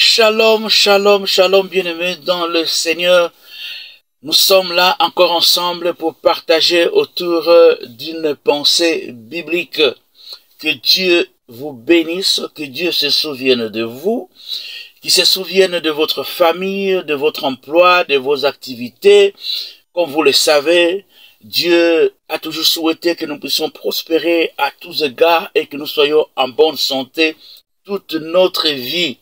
Shalom, shalom, shalom, bien-aimés dans le Seigneur. Nous sommes là encore ensemble pour partager autour d'une pensée biblique. Que Dieu vous bénisse, que Dieu se souvienne de vous, qu'il se souvienne de votre famille, de votre emploi, de vos activités. Comme vous le savez, Dieu a toujours souhaité que nous puissions prospérer à tous égards et que nous soyons en bonne santé toute notre vie.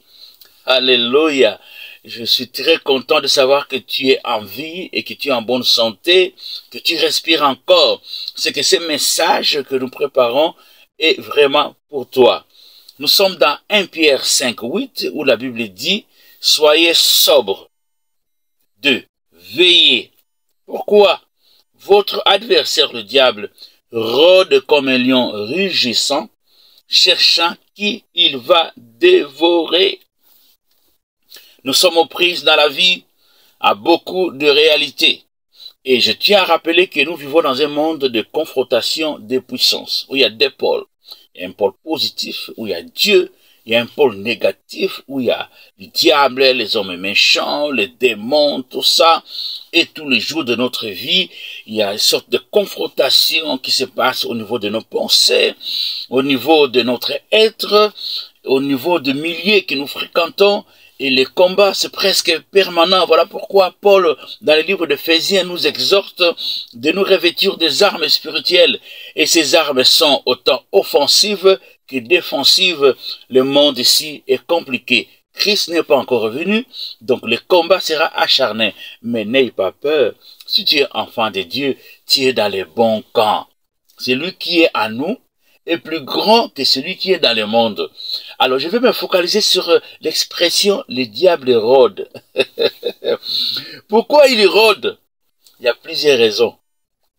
Alléluia. Je suis très content de savoir que tu es en vie et que tu es en bonne santé, que tu respires encore. C'est que ce message que nous préparons est vraiment pour toi. Nous sommes dans 1 Pierre 5:8 où la Bible dit « Soyez sobres. 2. Veillez. » Pourquoi? Votre adversaire le diable rôde comme un lion rugissant, cherchant qui il va dévorer. Nous sommes aux prises dans la vie à beaucoup de réalités. Et je tiens à rappeler que nous vivons dans un monde de confrontation des puissances, où il y a des pôles. Il y a un pôle positif, où il y a Dieu. Il y a un pôle négatif, où il y a le diable, les hommes méchants, les démons, tout ça. Et tous les jours de notre vie, il y a une sorte de confrontation qui se passe au niveau de nos pensées, au niveau de notre être, au niveau de milieux que nous fréquentons. Et les combats, c'est presque permanent. Voilà pourquoi Paul, dans le livre d'Éphésiens, nous exhorte de nous revêtir des armes spirituelles. Et ces armes sont autant offensives que défensives. Le monde ici est compliqué. Christ n'est pas encore revenu, donc le combat sera acharné. Mais n'aie pas peur. Si tu es enfant de Dieu, tu es dans les bons camps. Celui qui est à nous est plus grand que celui qui est dans le monde. Alors, je vais me focaliser sur l'expression « le diable rôde ». Pourquoi il rôde? Il y a plusieurs raisons.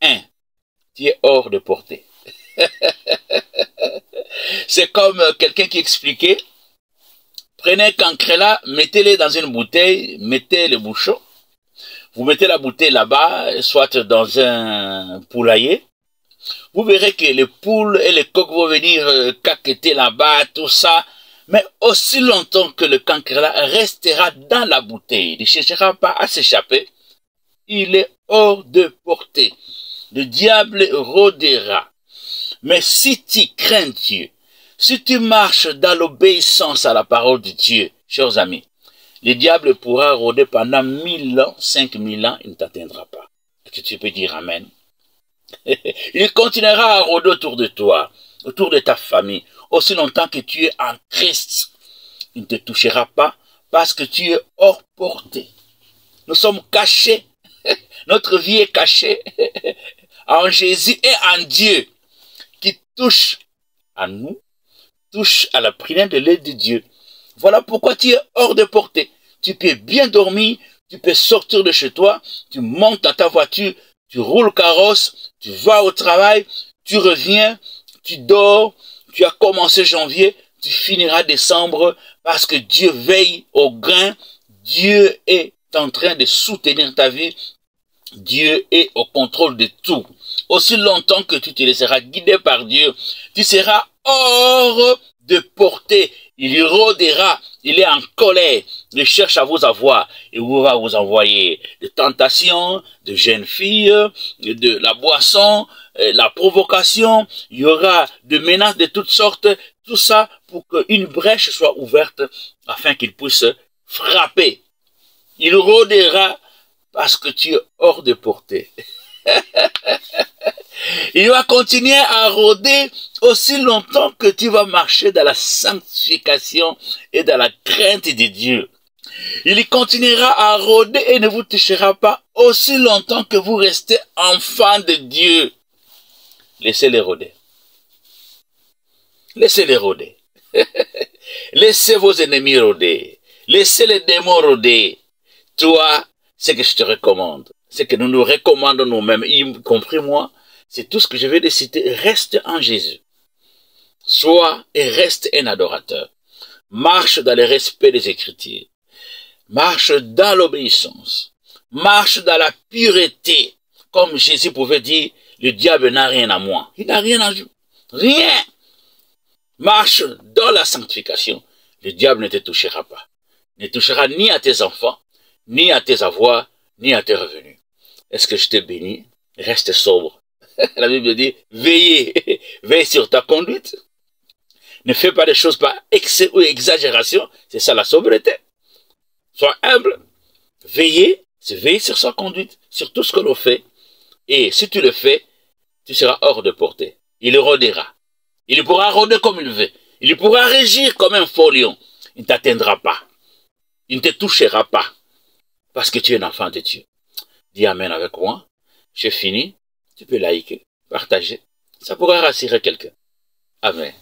1. Tu es hors de portée. C'est comme quelqu'un qui expliquait, prenez un cancrela, mettez-le dans une bouteille, mettez le bouchon, vous mettez la bouteille là-bas, soit dans un poulailler. Vous verrez que les poules et les coqs vont venir caqueter là-bas, tout ça. Mais aussi longtemps que le cancrela restera dans la bouteille, il ne cherchera pas à s'échapper, il est hors de portée. Le diable rôdera. Mais si tu crains Dieu, si tu marches dans l'obéissance à la parole de Dieu, chers amis, le diable pourra rôder pendant 1000 ans, 5000 ans, il ne t'atteindra pas. Est-ce que tu peux dire Amen? Il continuera à rôder autour de toi, autour de ta famille, aussi longtemps que tu es en Christ. Il ne te touchera pas parce que tu es hors portée. Nous sommes cachés. Notre vie est cachée en Jésus et en Dieu qui touche à nous, touche à la prière de l'aide de Dieu. Voilà pourquoi tu es hors de portée. Tu peux bien dormir, tu peux sortir de chez toi, tu montes à ta voiture, tu roules carrosse, tu vas au travail, tu reviens, tu dors, tu as commencé janvier, tu finiras décembre parce que Dieu veille au grain, Dieu est en train de soutenir ta vie, Dieu est au contrôle de tout. Aussi longtemps que tu te laisseras guider par Dieu, tu seras hors de portée. Il rôdera, il est en colère, il cherche à vous avoir et il va vous envoyer des tentations, de jeunes filles, de la boisson, la provocation, il y aura des menaces de toutes sortes, tout ça pour qu'une brèche soit ouverte afin qu'il puisse frapper. Il rôdera parce que tu es hors de portée. Il va continuer à rôder aussi longtemps que tu vas marcher dans la sanctification et dans la crainte de Dieu. Il continuera à rôder et ne vous touchera pas aussi longtemps que vous restez enfant de Dieu. Laissez-les rôder. Laissez-les rôder. Laissez vos ennemis rôder. Laissez les démons rôder. Toi, ce que je te recommande, c'est que nous nous recommandons nous-mêmes, y compris moi, c'est tout ce que je vais te citer. Reste en Jésus. Sois et reste un adorateur. Marche dans le respect des Écritures. Marche dans l'obéissance. Marche dans la pureté. Comme Jésus pouvait dire, le diable n'a rien à moi. Il n'a rien à vous. Rien. Marche dans la sanctification. Le diable ne te touchera pas. ne touchera ni à tes enfants, ni à tes avoirs, ni à tes revenus. Est-ce que je te bénis? Reste sobre. La Bible dit, veillez, veille sur ta conduite. Ne fais pas des choses par excès ou exagération. C'est ça la sobriété. Sois humble. Veillez, c'est veiller sur sa conduite, sur tout ce que l'on fait. Et si tu le fais, tu seras hors de portée. Il rôdera. Il pourra rôder comme il veut. Il pourra régir comme un faux lion. Il ne t'atteindra pas. Il ne te touchera pas. Parce que tu es un enfant de Dieu. Dis Amen avec moi. J'ai fini. Tu peux liker, partager. Ça pourra rassurer quelqu'un. Amen.